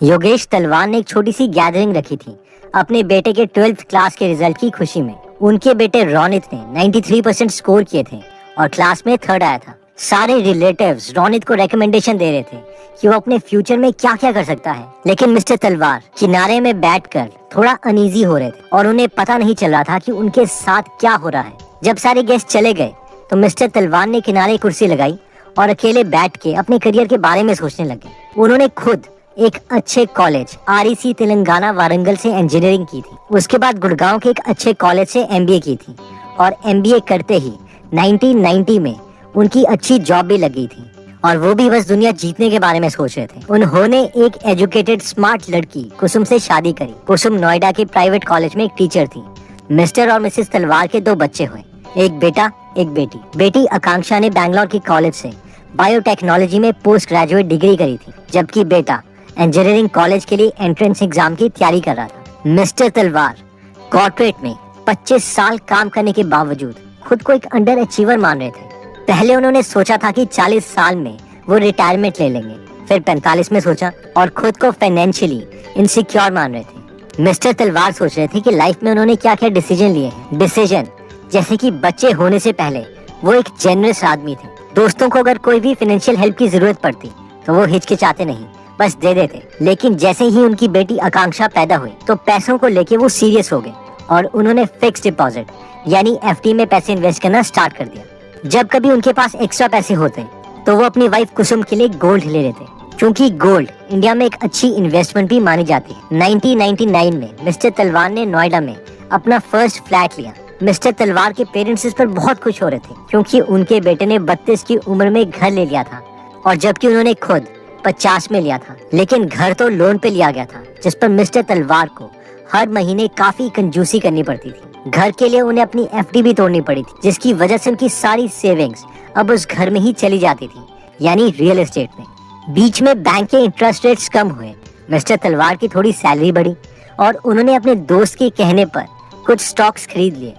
योगेश तलवार ने एक छोटी सी गैदरिंग रखी थी अपने बेटे के 12th क्लास के रिजल्ट की खुशी में। उनके बेटे रोनित ने 93% स्कोर किए थे और क्लास में 3rd आया था। सारे रिलेटिव्स रोनित को रेकमेंडेशन दे रहे थे कि वो अपने फ्यूचर में क्या क्या कर सकता है, लेकिन मिस्टर तलवार किनारे में बैठकर थोड़ा अनईजी हो रहे थे और उन्हें पता नहीं चल रहा था कि उनके साथ क्या हो रहा है। जब सारे गेस्ट चले गए तो मिस्टर तलवार ने किनारे कुर्सी लगाई और अकेले बैठ के अपने करियर के बारे में सोचने लगे। उन्होंने खुद एक अच्छे कॉलेज REC तेलंगाना वारंगल से इंजीनियरिंग की थी। उसके बाद गुड़गांव के एक अच्छे कॉलेज से MBA की थी और MBA करते ही 1990 में उनकी अच्छी जॉब भी लगी थी और वो भी बस दुनिया जीतने के बारे में सोच रहे थे। उन्होंने एक एजुकेटेड स्मार्ट लड़की कुसुम से शादी करी। कुसुम नोएडा के प्राइवेट कॉलेज में एक टीचर थी। मिस्टर और मिसेस तलवार के 2 बच्चे हुए, एक बेटा एक बेटी। बेटी आकांक्षा ने बैंगलोर के कॉलेज से बायोटेक्नोलॉजी में पोस्ट ग्रेजुएट डिग्री करी थी, जबकि बेटा इंजीनियरिंग कॉलेज के लिए एंट्रेंस एग्जाम की तैयारी कर रहा था। मिस्टर तलवार कॉर्पोरेट में 25 साल काम करने के बावजूद खुद को एक अंडर अचीवर मान रहे थे। पहले उन्होंने सोचा था कि 40 साल में वो रिटायरमेंट ले लेंगे, फिर 45 में सोचा और खुद को फाइनेंशियली इनसिक्योर मान रहे थे। मिस्टर तलवार सोच रहे थे कि लाइफ में उन्होंने क्या क्या डिसीजन लिए हैं। डिसीजन जैसे कि बच्चे होने से पहले वो एक जेनरस आदमी थे। दोस्तों को अगर कोई भी फाइनेंशियल हेल्प की जरूरत पड़ती तो वो हिचकिचाते नहीं, बस दे देते। लेकिन जैसे ही उनकी बेटी आकांक्षा पैदा हुई तो पैसों को लेके वो सीरियस हो गए और उन्होंने फिक्स डिपॉजिट यानी FD में पैसे इन्वेस्ट करना स्टार्ट कर दिया। जब कभी उनके पास एक्स्ट्रा पैसे होते तो वो अपनी वाइफ कुसुम के लिए गोल्ड ले लेते, क्योंकि गोल्ड इंडिया में एक अच्छी इन्वेस्टमेंट भी मानी जाती है। 1999 में मिस्टर तलवार ने नोएडा में अपना फर्स्ट फ्लैट लिया। मिस्टर तलवार के पेरेंट्स इस पर बहुत खुश हो रहे थे, क्योंकि उनके बेटे ने 32 की उम्र में घर ले लिया था और जबकि उन्होंने खुद 50 में लिया था। लेकिन घर तो लोन पे लिया गया था, जिस पर मिस्टर तलवार को हर महीने काफी कंजूसी करनी पड़ती थी। घर के लिए उन्हें अपनी FD भी तोड़नी पड़ी थी, जिसकी वजह से उनकी सारी सेविंग्स अब उस घर में ही चली जाती थी, यानी रियल एस्टेट में। बीच में बैंक के इंटरेस्ट रेट्स कम हुए, मिस्टर तलवार की थोड़ी सैलरी बढ़ी और उन्होंने अपने दोस्त के कहने पर कुछ स्टॉक्स खरीद लिए।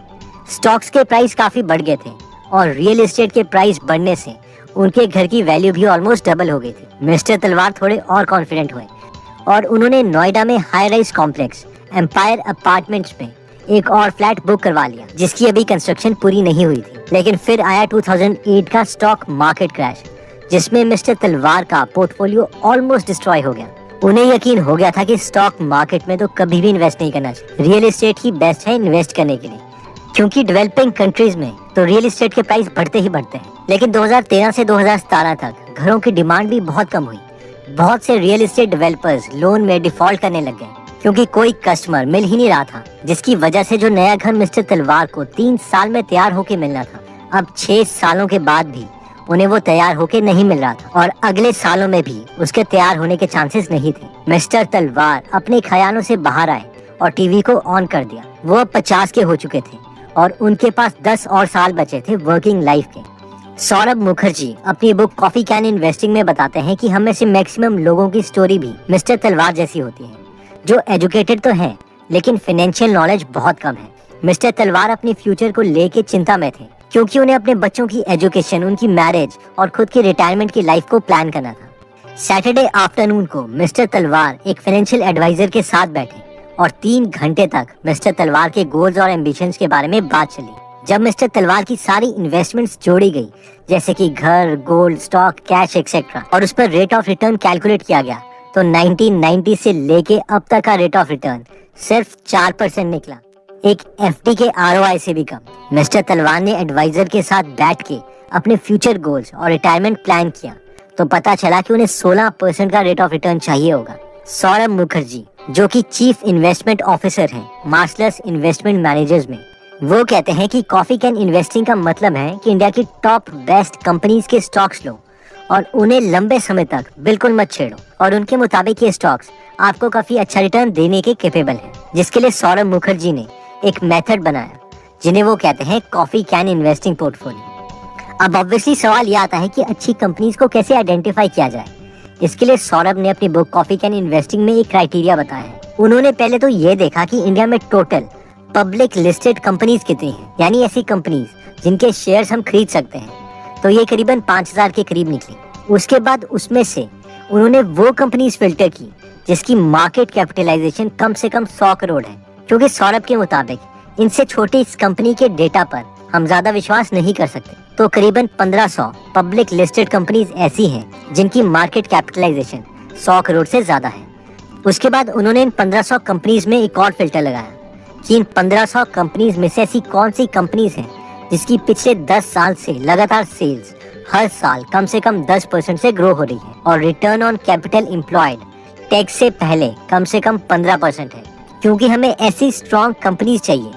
स्टॉक्स के प्राइस काफी बढ़ गए थे और रियल एस्टेट के प्राइस बढ़ने से उनके घर की वैल्यू भी ऑलमोस्ट डबल हो गई थी। मिस्टर तलवार थोड़े और कॉन्फिडेंट हुए और उन्होंने नोएडा में high rise complex empire apartments में एक और फ्लैट बुक करवा लिया, जिसकी अभी कंस्ट्रक्शन पूरी नहीं हुई थी। लेकिन फिर आया 2008 का स्टॉक मार्केट क्रैश, जिसमें मिस्टर तलवार का पोर्टफोलियो ऑलमोस्ट डिस्ट्रॉय हो गया। उन्हें यकीन हो गया था कि स्टॉक मार्केट में तो कभी भी इन्वेस्ट नहीं करना चाहिए। रियल एस्टेट ही बेस्ट है इन्वेस्ट करने के लिए, क्योंकि डेवलपिंग कंट्रीज में तो रियल एस्टेट के प्राइस बढ़ते ही बढ़ते हैं। लेकिन 2013 से 2017 तक घरों की डिमांड भी बहुत कम हुई। बहुत से रियल एस्टेट डेवलपर्स लोन में डिफॉल्ट करने लग गए, क्योंकि कोई कस्टमर मिल ही नहीं रहा था, जिसकी वजह से जो नया घर मिस्टर तलवार को 3 साल में तैयार होके मिलना था, अब 6 सालों के बाद भी उन्हें वो तैयार होके नहीं मिल रहा था और अगले सालों में भी उसके तैयार होने के चांसेस नहीं थे। मिस्टर तलवार अपने ख्यालों से बाहर आए और टीवी को ऑन कर दिया। वो अब 50 के हो चुके थे और उनके पास 10 और साल बचे थे वर्किंग लाइफ के। सौरभ मुखर्जी अपनी बुक कॉफी कैन इन्वेस्टिंग में बताते हैं कि हम में से मैक्सिमम लोगों की स्टोरी भी मिस्टर तलवार जैसी होती है, जो एजुकेटेड तो हैं लेकिन फाइनेंशियल नॉलेज बहुत कम है। मिस्टर तलवार अपने फ्यूचर को लेके चिंता में थे, क्योंकि उन्हें अपने बच्चों की एजुकेशन, उनकी मैरिज और खुद की रिटायरमेंट की लाइफ को प्लान करना था। सैटरडे आफ्टरनून को मिस्टर तलवार एक फाइनेंशियल एडवाइजर के साथ बैठे और 3 घंटे तक मिस्टर तलवार के गोल्स और एम्बिशंस के बारे में बात चली। जब मिस्टर तलवार की सारी इन्वेस्टमेंट्स जोड़ी गई, जैसे कि घर, गोल्ड, स्टॉक, कैश एक्सेट्रा, और उस पर रेट ऑफ रिटर्न कैलकुलेट किया गया, तो 1990 से लेके अब तक का रेट ऑफ रिटर्न सिर्फ 4% निकला, एक FD के ROI से भी कम। मिस्टर तलवार ने एडवाइजर के साथ बैठ के अपने फ्यूचर गोल्स और रिटायरमेंट प्लान किया, तो पता चला कि उन्हें 16% का रेट ऑफ रिटर्न चाहिए होगा। सौरभ मुखर्जी, जो कि चीफ इन्वेस्टमेंट ऑफिसर हैं मार्शलस इन्वेस्टमेंट मैनेजर्स में, वो कहते हैं कि कॉफी कैन इन्वेस्टिंग का मतलब है कि इंडिया की टॉप बेस्ट कंपनीज के स्टॉक्स लो और उन्हें लंबे समय तक बिल्कुल मत छेड़ो, और उनके मुताबिक ये स्टॉक्स आपको काफी अच्छा रिटर्न देने के कैपेबल हैं, जिसके लिए सौरभ मुखर्जी ने एक मेथड बनाया, जिन्हें वो कहते हैं कॉफी कैन इन्वेस्टिंग पोर्टफोलियो। अब ऑब्वियसली सवाल ये आता है कि अच्छी कंपनीज को कैसे आइडेंटिफाई किया जाए। इसके लिए सौरभ ने अपनी बुक कॉफी कैन इन्वेस्टिंग में एक क्राइटेरिया बताया है। उन्होंने पहले तो ये देखा कि इंडिया में टोटल पब्लिक लिस्टेड कंपनीज कितनी हैं, यानी ऐसी कंपनीज जिनके शेयर्स हम खरीद सकते हैं, तो ये करीबन 5000 के करीब निकली। उसके बाद उसमें से उन्होंने वो कंपनीज फिल्टर की जिसकी मार्केट कैपिटलाइजेशन कम से कम 100 करोड़ है। क्योंकि सौरभ के मुताबिक इनसे छोटी इस कंपनी के डेटा पर हम ज्यादा विश्वास नहीं कर सकते। तो करीबन 1500 पब्लिक लिस्टेड कंपनीज ऐसी हैं जिनकी मार्केट कैपिटलाइजेशन 100 करोड़ से ज्यादा है। उसके बाद उन्होंने इन 1500 कंपनीज में एक और फिल्टर लगाया कि इन 1500 कंपनीज में से ऐसी कौन सी कंपनीज हैं जिसकी पिछले 10 साल से लगातार सेल्स हर साल कम से कम 10% से ग्रो हो रही है और return on capital employed tax से पहले कम से कम 15% है। क्योंकि हमें ऐसी स्ट्रॉन्ग कंपनीज चाहिए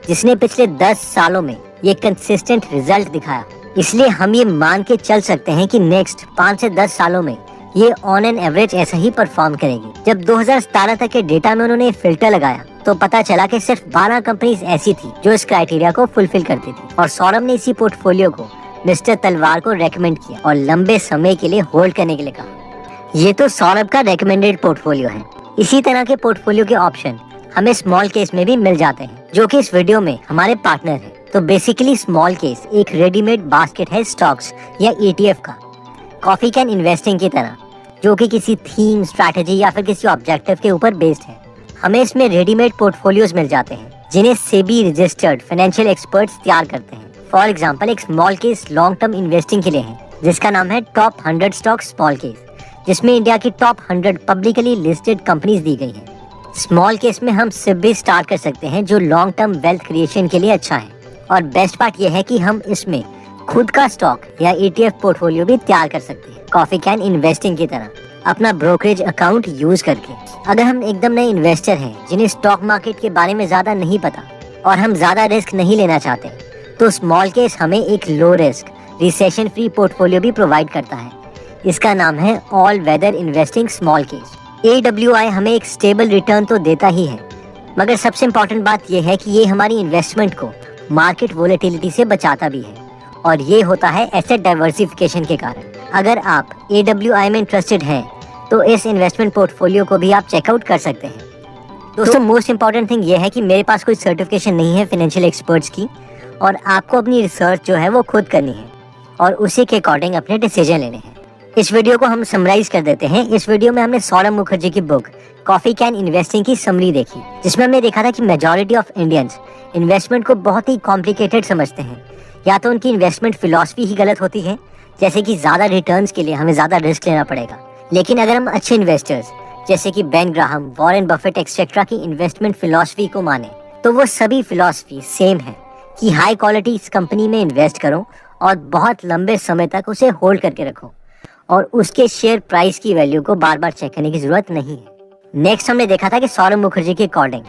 जिसने पिछले 10 सालों में ये कंसिस्टेंट रिजल्ट दिखाया, इसलिए हम ये मान के चल सकते हैं कि नेक्स्ट 5 से 10 सालों में ये ऑन एन एवरेज ऐसा ही परफॉर्म करेगी। जब 2017 तक के डेटा में उन्होंने फिल्टर लगाया तो पता चला कि सिर्फ 12 कंपनीज ऐसी थी जो इस क्राइटेरिया को फुलफिल करती थी और सौरभ ने इसी पोर्टफोलियो को मिस्टर तलवार को रेकमेंड किया और लंबे समय के लिए होल्ड करने के लिए कहा। ये तो सौरभ का रेकमेंडेड पोर्टफोलियो है। इसी तरह के पोर्टफोलियो के ऑप्शन हमें स्मॉल केस में भी मिल जाते हैं जो कि इस वीडियो में हमारे पार्टनर है। तो बेसिकली स्मॉल केस एक रेडीमेड बास्केट है स्टॉक्स या ETF का, कॉफी कैन इन्वेस्टिंग की तरह, जो कि किसी थीम, स्ट्रैटेजी या फिर किसी ऑब्जेक्टिव के ऊपर बेस्ड है। हमें इसमें रेडीमेड पोर्टफोलियोज मिल जाते हैं जिन्हें सेबी रजिस्टर्ड फाइनेंशियल एक्सपर्ट्स तैयार करते हैं। फॉर एग्जाम्पल एक small case long term investing के लिए है जिसका नाम है टॉप 100 स्टॉक स्मॉल केस, जिसमें इंडिया की टॉप 100 पब्लिकली लिस्टेड कंपनीज दी गई है। स्मॉल केस में हम सिर्फ भी स्टार्ट कर सकते हैं जो लॉन्ग टर्म वेल्थ क्रिएशन के लिए अच्छा है। और बेस्ट पार्ट यह है कि हम इसमें खुद का स्टॉक या ETF पोर्टफोलियो भी तैयार कर सकते हैं कॉफी कैन इन्वेस्टिंग की तरह, अपना ब्रोकरेज अकाउंट यूज करके। अगर हम एकदम नए इन्वेस्टर हैं जिन्हें स्टॉक मार्केट के बारे में ज्यादा नहीं पता और हम ज्यादा रिस्क नहीं लेना चाहते, तो स्मॉल केस हमें एक low risk recession free portfolio भी प्रोवाइड करता है। इसका नाम है all weather investing small case. AWI हमें एक स्टेबल रिटर्न तो देता ही है, मगर सबसे इम्पोर्टेंट बात यह है कि ये हमारी इन्वेस्टमेंट को मार्केट वोलेटिलिटी से बचाता भी है और ये होता है एसेट डाइवर्सिफिकेशन के कारण। अगर आप AWI में इंटरेस्टेड हैं तो इस इन्वेस्टमेंट पोर्टफोलियो को भी आप चेकआउट कर सकते हैं। दोस्तों मोस्ट इम्पॉर्टेंट थिंग ये है कि मेरे पास कोई सर्टिफिकेशन नहीं है फाइनेंशियल एक्सपर्ट्स की और आपको अपनी रिसर्च जो है वो खुद करनी है और उसी के अकॉर्डिंग अपने डिसीजन लेने हैं। इस वीडियो को हम समराइज कर देते हैं। इस वीडियो में हमने सौरभ मुखर्जी की बुक कॉफी कैन इन्वेस्टिंग की समरी देखी, जिसमें हमने देखा था कि मेजॉरिटी ऑफ इंडियंस इन्वेस्टमेंट को बहुत ही कॉम्प्लिकेटेड समझते हैं। या तो उनकी इन्वेस्टमेंट फिलॉसफी ही गलत होती है, जैसे कि ज्यादा रिटर्न्स के लिए हमें ज्यादा रिस्क लेना पड़ेगा। लेकिन अगर हम अच्छे इन्वेस्टर्स जैसे कि Ben Graham, Warren Buffett etcetera की इन्वेस्टमेंट फिलॉसफी को माने, तो वो सभी फिलॉसफी सेम है कि हाई क्वालिटी इस कंपनी में इन्वेस्ट करो और बहुत लंबे समय तक उसे होल्ड करके रखो और उसके शेयर प्राइस की वैल्यू को बार बार चेक करने की जरूरत नहीं है। नेक्स्ट हमने देखा था कि सौरभ मुखर्जी के अकॉर्डिंग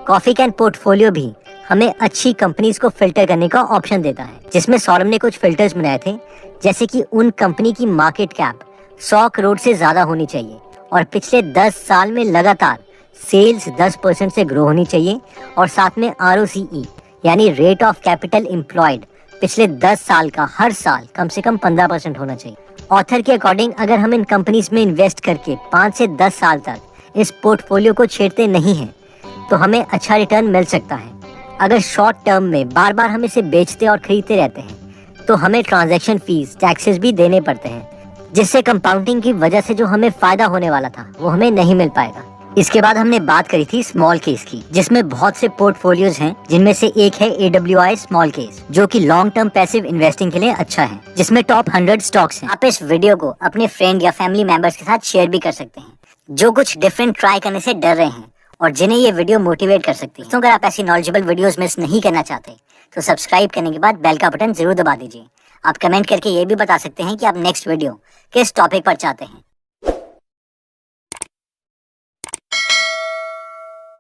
कॉफी कैन पोर्टफोलियो भी हमें अच्छी कंपनीज को फिल्टर करने का ऑप्शन देता है, जिसमें सौरभ ने कुछ फिल्टर्स बनाए थे, जैसे कि उन कंपनी की मार्केट कैप 100 करोड़ से ज्यादा होनी चाहिए और पिछले 10 साल में लगातार सेल्स 10% से ग्रो होनी चाहिए और साथ में ROCE यानी रेट ऑफ कैपिटल एम्प्लॉयड पिछले 10 साल का हर साल कम से कम 15% होना चाहिए। ऑथर के अकॉर्डिंग अगर हम इन कंपनीज में इन्वेस्ट करके 5 से 10 साल तक इस पोर्टफोलियो को छेड़ते नहीं हैं तो हमें अच्छा रिटर्न मिल सकता है। अगर शॉर्ट टर्म में बार बार हम इसे बेचते और खरीदते रहते हैं तो हमें ट्रांजैक्शन फीस, टैक्सेस भी देने पड़ते हैं, जिससे कंपाउंडिंग की वजह से जो हमें फायदा होने वाला था वो हमें नहीं मिल पाएगा। इसके बाद हमने बात करी थी स्मॉल केस की, जिसमें बहुत से पोर्टफोलियोज हैं, जिनमें से एक है AWI स्मॉल केस, जो कि लॉन्ग टर्म पैसिव इन्वेस्टिंग के लिए अच्छा है, जिसमें टॉप 100 स्टॉक्स हैं। आप इस वीडियो को अपने फ्रेंड या फैमिली मेंबर्स के साथ शेयर भी कर सकते हैं जो कुछ डिफरेंट ट्राई करने से डर रहे हैं और जिन्हें ये वीडियो मोटिवेट कर सकती है। तो अगर आप ऐसी नॉलेजेबल वीडियोस मिस नहीं करना चाहते तो सब्सक्राइब करने के बाद बेल का बटन जरूर दबा दीजिए। आप कमेंट करके ये भी बता सकते हैं कि आप नेक्स्ट वीडियो किस टॉपिक पर चाहते हैं।